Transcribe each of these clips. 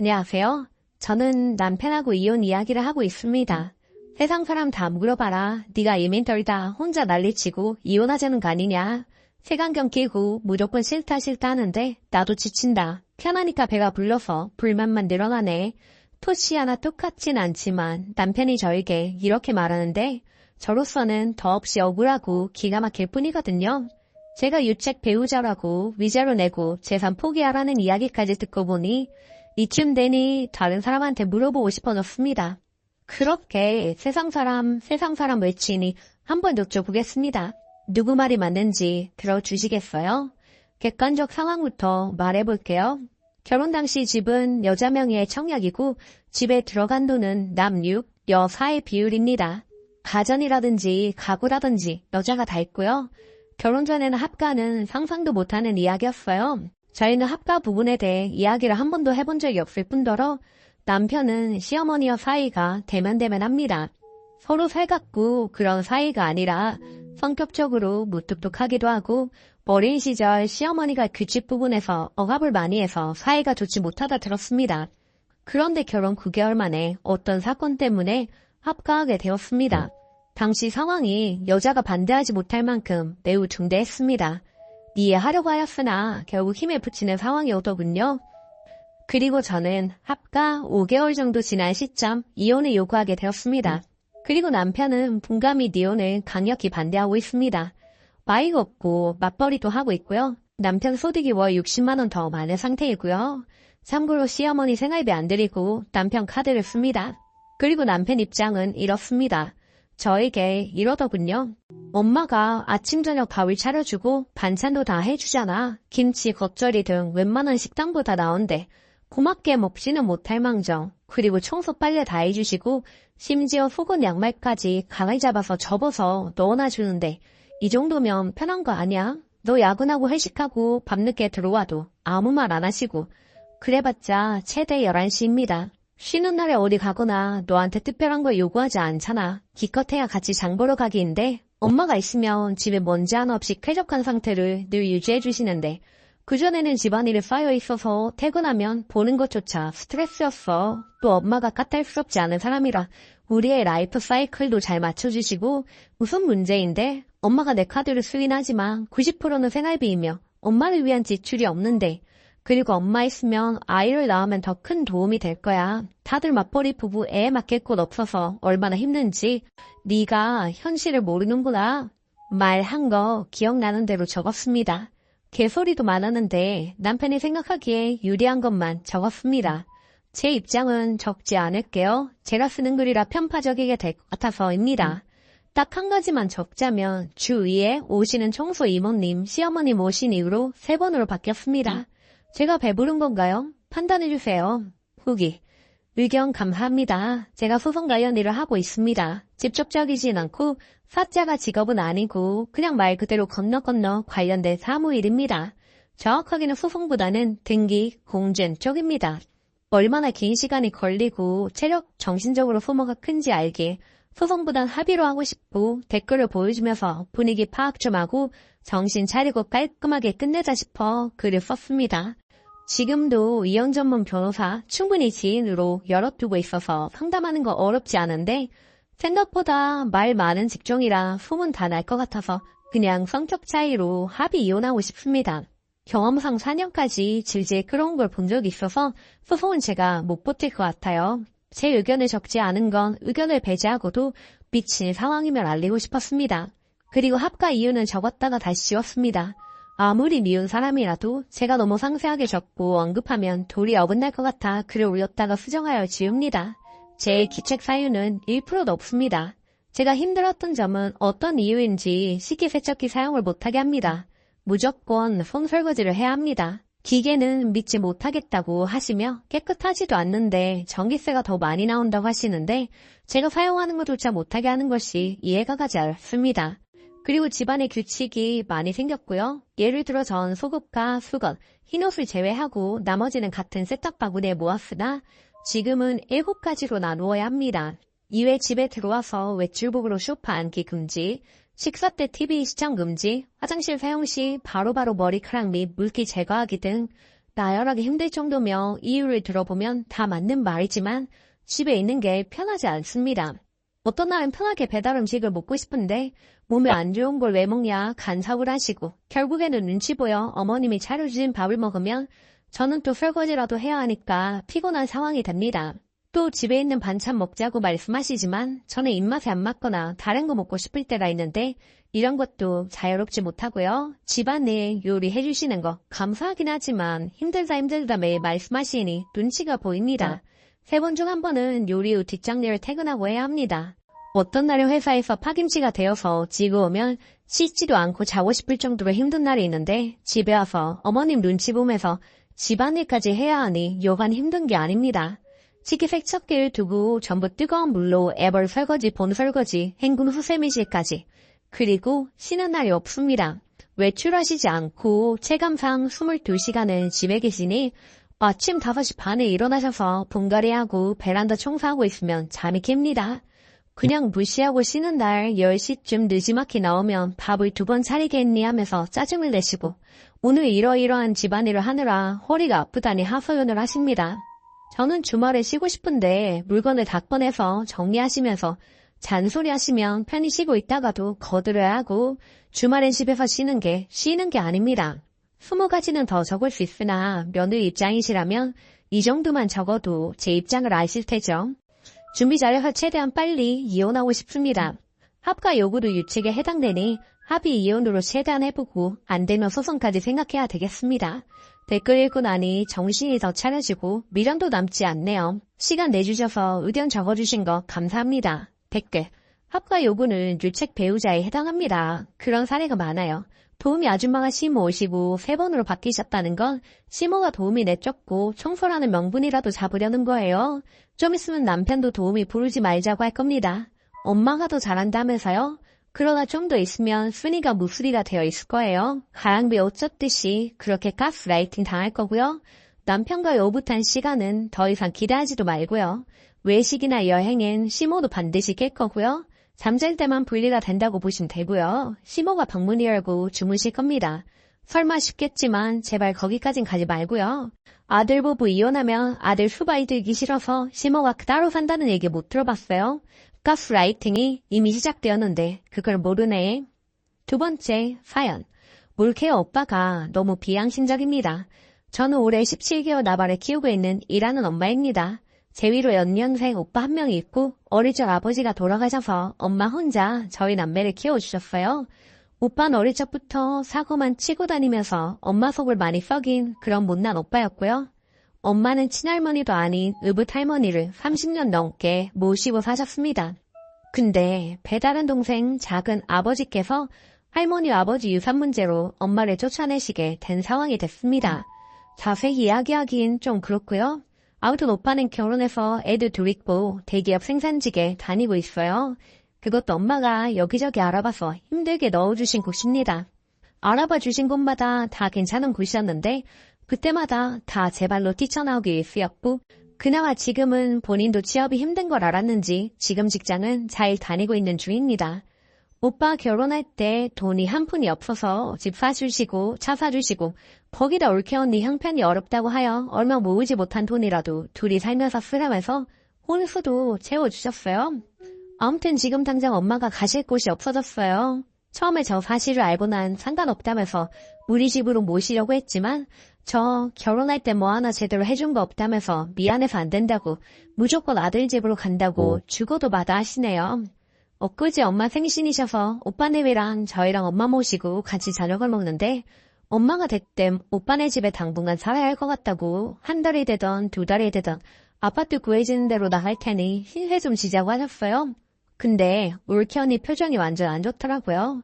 안녕하세요. 저는 남편하고 이혼 이야기를 하고 있습니다. 세상 사람 다 물어봐라. 네가 이민 떨다 혼자 난리치고 이혼하자는 거 아니냐. 색안경 끼고 무조건 싫다 하는데 나도 지친다. 편하니까 배가 불러서 불만만 늘어나네. 토시 하나 똑같진 않지만 남편이 저에게 이렇게 말하는데 저로서는 더없이 억울하고 기가 막힐 뿐이거든요. 제가 유책 배우자라고 위자료 내고 재산 포기하라는 이야기까지 듣고 보니 이쯤 되니 다른 사람한테 물어보고 싶어졌습니다. 그렇게 세상 사람 외치니 한번 여쭤보겠습니다. 누구 말이 맞는지 들어주시겠어요? 객관적 상황부터 말해볼게요. 결혼 당시 집은 여자 명의의 청약이고 집에 들어간 돈은 남 6, 여 4의 비율입니다. 가전이라든지 가구라든지 여자가 다 있고요. 결혼 전에는 합가는 상상도 못하는 이야기였어요. 저희는 합가 부분에 대해 이야기를 한 번도 해본 적이 없을 뿐더러 남편은 시어머니와 사이가 대면대면합니다. 서로 살갑고 그런 사이가 아니라 성격적으로 무뚝뚝하기도 하고 어린 시절 시어머니가 그 집 부분에서 억압을 많이 해서 사이가 좋지 못하다 들었습니다. 그런데 결혼 9개월 만에 어떤 사건 때문에 합가하게 되었습니다. 당시 상황이 여자가 반대하지 못할 만큼 매우 중대했습니다. 이해하려고 하였으나 결국 힘에 부치는 상황이 오더군요. 그리고 저는 합가 5개월 정도 지난 시점 이혼을 요구하게 되었습니다. 그리고 남편은 분가및 이혼을 강력히 반대하고 있습니다. 마이가 없고 맞벌이도 하고 있고요. 남편 소득이 월 60만 원 더 많은 상태이고요. 참고로 시어머니 생활비 안 드리고 남편 카드를 씁니다. 그리고 남편 입장은 이렇습니다. 저에게 이러더군요. 엄마가 아침 저녁 밥을 차려주고 반찬도 다 해주잖아. 김치, 겉절이 등 웬만한 식당보다 나은데 고맙게 먹지는 못할 망정. 그리고 청소 빨래 다 해주시고 심지어 속옷 양말까지 가만히 잡아서 접어서 넣어놔 주는데 이 정도면 편한 거 아니야? 너 야근하고 회식하고 밤늦게 들어와도 아무 말 안 하시고 그래봤자 최대 11시입니다. 쉬는 날에 어디 가거나 너한테 특별한 걸 요구하지 않잖아. 기껏해야 같이 장 보러 가기인데 엄마가 있으면 집에 먼지 하나 없이 쾌적한 상태를 늘 유지해 주시는데 그전에는 집안일이 쌓여 있어서 퇴근하면 보는 것조차 스트레스였어. 또 엄마가 까탈스럽지 않은 사람이라 우리의 라이프 사이클도 잘 맞춰주시고 무슨 문제인데 엄마가 내 카드를 쓰긴 하지만 90%는 생활비이며 엄마를 위한 지출이 없는데 그리고 엄마 있으면 아이를 낳으면 더 큰 도움이 될 거야. 다들 맞벌이 부부 애 맡길 곳 없어서 얼마나 힘든지 네가 현실을 모르는구나. 말한 거 기억나는 대로 적었습니다. 개소리도 많았는데 남편이 생각하기에 유리한 것만 적었습니다. 제 입장은 적지 않을게요. 제가 쓰는 글이라 편파적이게 될 것 같아서입니다. 딱 한 가지만 적자면 주위에 오시는 청소 이모님, 시어머님 오신 이후로 3번으로 바뀌었습니다. 제가 배부른 건가요? 판단해주세요. 후기. 의견 감사합니다. 제가 소송 관련 일을 하고 있습니다. 직접적이진 않고 사자가 직업은 아니고 그냥 말 그대로 건너 관련된 사무일입니다. 정확하게는 소송보다는 등기, 공증 쪽입니다. 얼마나 긴 시간이 걸리고 체력, 정신적으로 소모가 큰지 알게 소송보단 합의로 하고 싶고 댓글을 보여주면서 분위기 파악 좀 하고 정신 차리고 깔끔하게 끝내자 싶어 글을 썼습니다. 지금도 이혼 전문 변호사 충분히 지인으로 열어두고 있어서 상담하는 거 어렵지 않은데 생각보다 말 많은 직종이라 소문 다 날 것 같아서 그냥 성격 차이로 합의 이혼하고 싶습니다. 경험상 4년까지 질질 끌어온 걸 본 적이 있어서 소송은 제가 못 버틸 것 같아요. 제 의견을 적지 않은 건 의견을 배제하고도 미친 상황이면 알리고 싶었습니다. 그리고 합가 이유는 적었다가 다시 지웠습니다. 아무리 미운 사람이라도 제가 너무 상세하게 적고 언급하면 돌이 어긋날 것 같아 글을 올렸다가 수정하여 지웁니다. 제 기책 사유는 1%도 없습니다. 제가 힘들었던 점은 어떤 이유인지 식기세척기 사용을 못하게 합니다. 무조건 손설거지를 해야 합니다. 기계는 믿지 못하겠다고 하시며 깨끗하지도 않는데 전기세가 더 많이 나온다고 하시는데 제가 사용하는 것조차 못하게 하는 것이 이해가 가지 않습니다. 그리고 집안에 규칙이 많이 생겼고요. 예를 들어 전 소급과 수건, 흰옷을 제외하고 나머지는 같은 세탁 바구니에 모았으나 지금은 7가지로 나누어야 합니다. 이외 집에 들어와서 외출복으로 소파 앉기 금지, 식사 때 TV 시청 금지, 화장실 사용 시 바로바로 머리카락 및 물기 제거하기 등 나열하기 힘들 정도며 이유를 들어보면 다 맞는 말이지만 집에 있는 게 편하지 않습니다. 어떤 날은 편하게 배달 음식을 먹고 싶은데 몸에 안 좋은 걸 왜 먹냐 간섭을 하시고 결국에는 눈치 보여 어머님이 차려주신 밥을 먹으면 저는 또 설거지라도 해야 하니까 피곤한 상황이 됩니다. 또 집에 있는 반찬 먹자고 말씀하시지만 저는 입맛에 안 맞거나 다른 거 먹고 싶을 때가 있는데 이런 것도 자유롭지 못하고요. 집안일 요리해 주시는 거 감사하긴 하지만 힘들다 매일 말씀하시니 눈치가 보입니다. 3번 중 1번은 요리 후 뒷정리를 퇴근하고 해야 합니다. 어떤 날은 회사에서 파김치가 되어서 지고 오면 씻지도 않고 자고 싶을 정도로 힘든 날이 있는데 집에 와서 어머님 눈치 보면서 집안일까지 해야 하니 여간 힘든 게 아닙니다. 식기세척기를 두고 전부 뜨거운 물로 애벌 설거지, 본 설거지, 헹군 후세미실까지. 그리고 쉬는 날이 없습니다. 외출하시지 않고 체감상 22시간을 집에 계시니 아침 5시 반에 일어나셔서 분갈이하고 베란다 청소하고 있으면 잠이 깹니다. 그냥 무시하고 쉬는 날 10시쯤 느지막히 나오면 밥을 2번 차리겠니 하면서 짜증을 내시고 오늘 이러이러한 집안일을 하느라 허리가 아프다니 하소연을 하십니다. 저는 주말에 쉬고 싶은데 물건을 다 꺼내서 정리하시면서 잔소리하시면 편히 쉬고 있다가도 거들어야 하고 주말엔 집에서 쉬는 게 아닙니다. 20가지는 더 적을 수 있으나 며느리 입장이시라면 이 정도만 적어도 제 입장을 아실 테죠. 준비 잘해서 최대한 빨리 이혼하고 싶습니다. 합가 요구도 유책에 해당되니 합의 이혼으로 최대한 해보고 안 되면 소송까지 생각해야 되겠습니다. 댓글 읽고 나니 정신이 더 차려지고 미련도 남지 않네요. 시간 내주셔서 의견 적어주신 거 감사합니다. 댓글. 합가 요구는 유책 배우자에 해당합니다. 그런 사례가 많아요. 도우미 아줌마가 시모 오시고 3번으로 바뀌셨다는 건 시모가 도우미 내쫓고 청소라는 명분이라도 잡으려는 거예요. 좀 있으면 남편도 도우미 부르지 말자고 할 겁니다. 엄마가 더 잘한다면서요? 그러다 좀 더 있으면 순이가 무수리가 되어 있을 거예요. 가양비 어쩌듯이 그렇게 가스라이팅 당할 거고요. 남편과 오붓한 시간은 더 이상 기대하지도 말고요. 외식이나 여행엔 시모도 반드시 깰 거고요. 잠잘 때만 분리가 된다고 보시면 되고요. 시모가 방문 열고 주무실 겁니다. 설마 싶겠지만 제발 거기까진 가지 말고요. 아들 부부 이혼하면 아들 수바이 들기 싫어서 시모가 따로 산다는 얘기 못 들어봤어요? 가스라이팅이 이미 시작되었는데 그걸 모르네. 2번째 사연. 물케어 오빠가 너무 비양심적입니다. 저는 올해 17개월 나발을 키우고 있는 일하는 엄마입니다. 제 위로 연년생 오빠 1명이 있고 어릴 적 아버지가 돌아가셔서 엄마 혼자 저희 남매를 키워주셨어요. 오빠는 어릴 적부터 사고만 치고 다니면서 엄마 속을 많이 썩인 그런 못난 오빠였고요. 엄마는 친할머니도 아닌 의붓할머니를 30년 넘게 모시고 사셨습니다. 근데 배다른 동생 작은 아버지께서 할머니와 아버지 유산 문제로 엄마를 쫓아내시게 된 상황이 됐습니다. 자세히 이야기하긴 좀 그렇고요. 아무튼 오빠는 결혼해서 애들 2 있고 대기업 생산직에 다니고 있어요. 그것도 엄마가 여기저기 알아봐서 힘들게 넣어주신 곳입니다. 알아봐 주신 곳마다 다 괜찮은 곳이었는데 그때마다 다 제 발로 뛰쳐나오기 위해서였고 그나마 지금은 본인도 취업이 힘든 걸 알았는지 지금 직장은 잘 다니고 있는 중입니다. 오빠 결혼할 때 돈이 한 푼이 없어서 집 사주시고 차 사주시고 거기다 올케 언니 형편이 어렵다고 하여 얼마 모으지 못한 돈이라도 둘이 살면서 쓰라면서 혼수도 채워주셨어요. 아무튼 지금 당장 엄마가 가실 곳이 없어졌어요. 처음에 저 사실을 알고 난 상관없다면서 우리 집으로 모시려고 했지만 저 결혼할 때 뭐 하나 제대로 해준 거 없다면서 미안해서 안 된다고 무조건 아들 집으로 간다고 죽어도 마다 하시네요. 엊그제 엄마 생신이셔서 오빠네랑 저희랑 엄마 모시고 같이 저녁을 먹는데 엄마가 대뜸 오빠네 집에 당분간 살아야 할 것 같다고 1달이 되던 2달이 되던 아파트 구해지는 대로 나갈 테니 흰세 좀 지자고 하셨어요. 근데 올케 언니 표정이 완전 안 좋더라고요.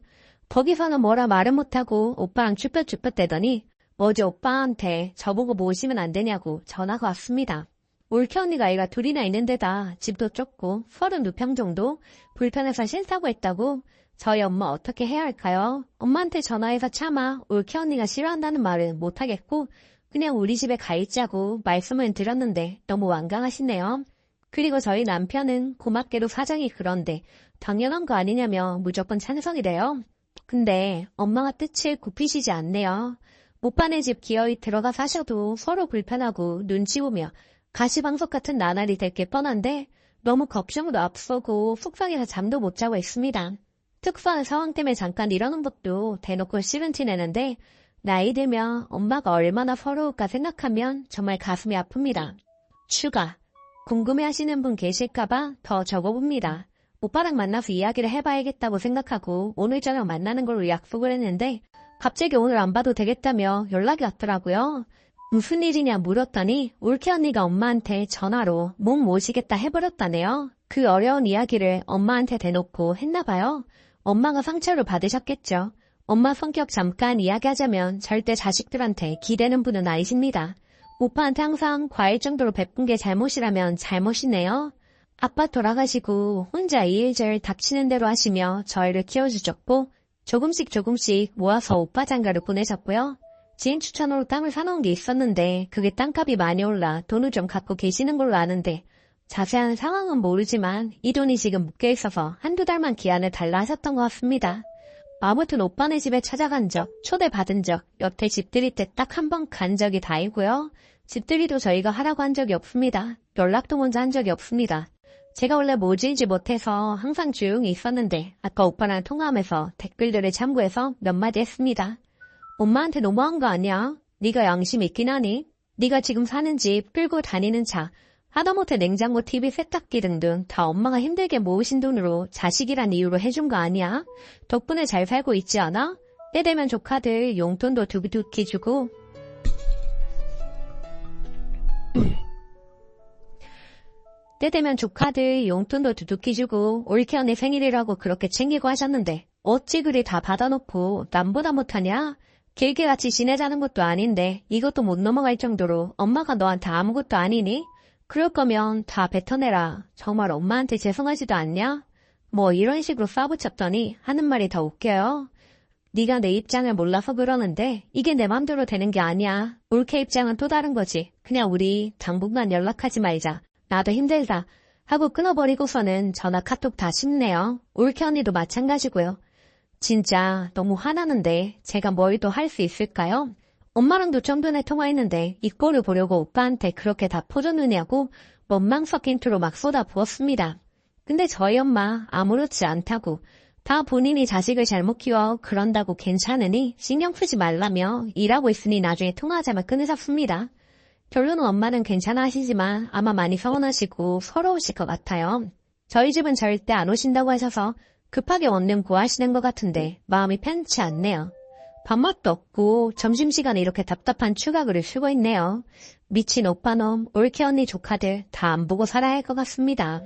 거기서는 뭐라 말은 못하고 오빠랑 쭈뼛쭈뼛대더니 어제 오빠한테 저보고 모시면 안 되냐고 전화가 왔습니다. 올케 언니가 애가 2이나 있는 데다 집도 좁고 32평 정도 불편해서 싫다고 했다고. 저희 엄마 어떻게 해야 할까요? 엄마한테 전화해서 차마 올케 언니가 싫어한다는 말은 못하겠고 그냥 우리 집에 가 있자고 말씀을 드렸는데 너무 완강하시네요. 그리고 저희 남편은 고맙게도 사정이 그런데 당연한 거 아니냐며 무조건 찬성이래요. 근데 엄마가 뜻을 굽히시지 않네요. 오빠네 집 기어이 들어가 사셔도 서로 불편하고 눈치 보며 가시방석 같은 나날이 될 게 뻔한데 너무 걱정도 앞서고 속상해서 잠도 못 자고 있습니다. 특수한 상황 때문에 잠깐 이러는 것도 대놓고 싫은 티 내는데 나이 들면 엄마가 얼마나 서러울까 생각하면 정말 가슴이 아픕니다. 추가. 궁금해하시는 분 계실까봐 더 적어봅니다. 오빠랑 만나서 이야기를 해봐야겠다고 생각하고 오늘 저녁 만나는 걸로 약속을 했는데 갑자기 오늘 안 봐도 되겠다며 연락이 왔더라고요. 무슨 일이냐 물었더니 올케 언니가 엄마한테 전화로 몸 모시겠다 해버렸다네요. 그 어려운 이야기를 엄마한테 대놓고 했나봐요. 엄마가 상처를 받으셨겠죠. 엄마 성격 잠깐 이야기하자면 절대 자식들한테 기대는 분은 아니십니다. 오빠한테 항상 과일 정도로 베푼 게 잘못이라면 잘못이네요. 아빠 돌아가시고 혼자 이일저일 닥치는 대로 하시며 저희를 키워주셨고 조금씩 모아서 오빠 장가를 보내셨고요. 지인 추천으로 땅을 사놓은 게 있었는데 그게 땅값이 많이 올라 돈을 좀 갖고 계시는 걸로 아는데 자세한 상황은 모르지만 이 돈이 지금 묶여있어서 한두 달만 기한을 달라 하셨던 것 같습니다. 아무튼 오빠네 집에 찾아간 적, 초대받은 적, 여태 집들이 때 딱 한 번 간 적이 다이고요. 집들이도 저희가 하라고 한 적이 없습니다. 연락도 먼저 한 적이 없습니다. 제가 원래 모질지 못해서 항상 조용히 있었는데 아까 오빠랑 통화하면서 댓글들을 참고해서 몇 마디 했습니다. 엄마한테 너무한 거 아니야? 네가 양심 있긴 하니? 네가 지금 사는 집, 끌고 다니는 차, 하다못해 냉장고, TV, 세탁기 등등 다 엄마가 힘들게 모으신 돈으로 자식이란 이유로 해준 거 아니야? 덕분에 잘 살고 있지 않아? 때 되면 조카들 용돈도 두둑히 주고 때 되면 조카들 용돈도 두둑히 주고 올케 언니 생일이라고 그렇게 챙기고 하셨는데 어찌 그리 다 받아놓고 남보다 못하냐? 길게 같이 지내자는 것도 아닌데 이것도 못 넘어갈 정도로 엄마가 너한테 아무것도 아니니? 그럴 거면 다 뱉어내라. 정말 엄마한테 죄송하지도 않냐? 뭐 이런 식으로 싸붙였더니 하는 말이 더 웃겨요. 네가 내 입장을 몰라서 그러는데 이게 내 맘대로 되는 게 아니야. 올케 입장은 또 다른 거지. 그냥 우리 당분간 연락하지 말자. 나도 힘들다. 하고 끊어버리고서는 전화 카톡 다 씹네요. 올케 언니도 마찬가지고요. 진짜 너무 화나는데 제가 뭘 더 할 수 있을까요? 엄마랑도 좀 전에 통화했는데 이 꼴을 보려고 오빠한테 그렇게 다 퍼줬느냐고 원망 섞인 투로 막 쏟아부었습니다. 근데 저희 엄마 아무렇지 않다고 다 본인이 자식을 잘못 키워 그런다고 괜찮으니 신경 쓰지 말라며 일하고 있으니 나중에 통화하자면 끊으셨습니다. 결론은 엄마는 괜찮아 하시지만 아마 많이 서운하시고 서러우실 것 같아요. 저희 집은 절대 안 오신다고 하셔서 급하게 원룸 구하시는 것 같은데 마음이 편치 않네요. 밥맛도 없고 점심시간에 이렇게 답답한 추가글을 쓰고 있네요. 미친 오빠놈, 올케 언니 조카들 다 안 보고 살아야 할 것 같습니다.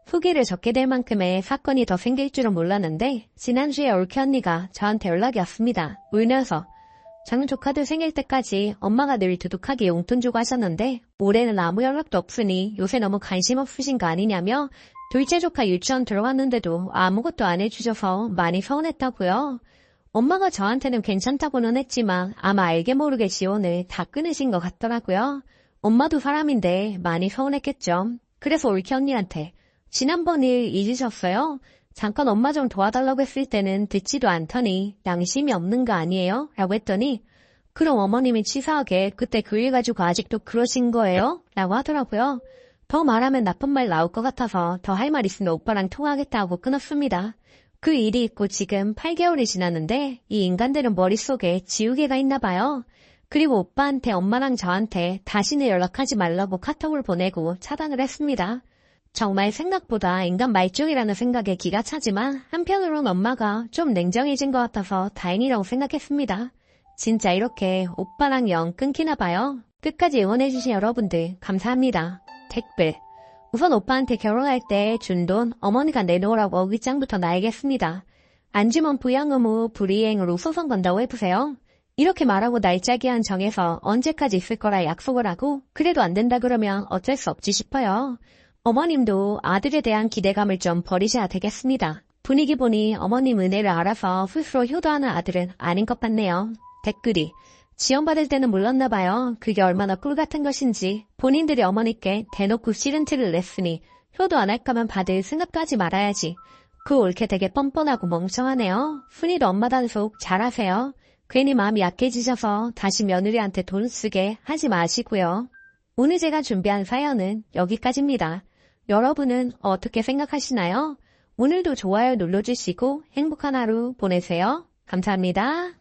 후기를 적게 될 만큼의 사건이 더 생길 줄은 몰랐는데 지난주에 올케 언니가 저한테 연락이 왔습니다. 울면서 작은 조카들 생길 때까지 엄마가 늘 두둑하게 용돈 주고 하셨는데 올해는 아무 연락도 없으니 요새 너무 관심 없으신 거 아니냐며 둘째 조카 유치원 들어갔는데도 아무것도 안 해주셔서 많이 서운했다고요. 엄마가 저한테는 괜찮다고는 했지만 아마 알게 모르게 지원을 다 끊으신 것 같더라고요. 엄마도 사람인데 많이 서운했겠죠. 그래서 올케 언니한테 지난번 일 잊으셨어요? 잠깐 엄마 좀 도와달라고 했을 때는 듣지도 않더니 양심이 없는 거 아니에요? 라고 했더니 그럼 어머님이 치사하게 그때 그 일 가지고 아직도 그러신 거예요? 라고 하더라고요. 더 말하면 나쁜 말 나올 것 같아서 더 할 말 있으면 오빠랑 통화하겠다 하고 끊었습니다. 그 일이 있고 지금 8개월이 지났는데 이 인간들은 머릿속에 지우개가 있나 봐요. 그리고 오빠한테 엄마랑 저한테 다시는 연락하지 말라고 카톡을 보내고 차단을 했습니다. 정말 생각보다 인간 말종이라는 생각에 기가 차지만 한편으론 엄마가 좀 냉정해진 것 같아서 다행이라고 생각했습니다. 진짜 이렇게 오빠랑 영 끊기나 봐요. 끝까지 응원해주신 여러분들 감사합니다. 댓글 우선 오빠한테 결혼할 때 준 돈 어머니가 내놓으라고 어깃장부터 나야겠습니다. 안 주면 부양 의무 불이행으로 소송 건다고 해보세요. 이렇게 말하고 날짜 기한 정해서 언제까지 있을 거라 약속을 하고 그래도 안 된다 그러면 어쩔 수 없지 싶어요. 어머님도 아들에 대한 기대감을 좀 버리셔야 되겠습니다. 분위기 보니 어머님 은혜를 알아서 스스로 효도하는 아들은 아닌 것 같네요. 댓글이 지원받을 때는 몰랐나 봐요. 그게 얼마나 꿀같은 것인지. 본인들이 어머니께 대놓고 싫은 티를 냈으니 효도 안 할 거면 받을 생각도 하지 말아야지. 그 올케 되게 뻔뻔하고 멍청하네요. 순이도 엄마 단속 잘하세요. 괜히 마음이 약해지셔서 다시 며느리한테 돈 쓰게 하지 마시고요. 오늘 제가 준비한 사연은 여기까지입니다. 여러분은 어떻게 생각하시나요? 오늘도 좋아요 눌러주시고 행복한 하루 보내세요. 감사합니다.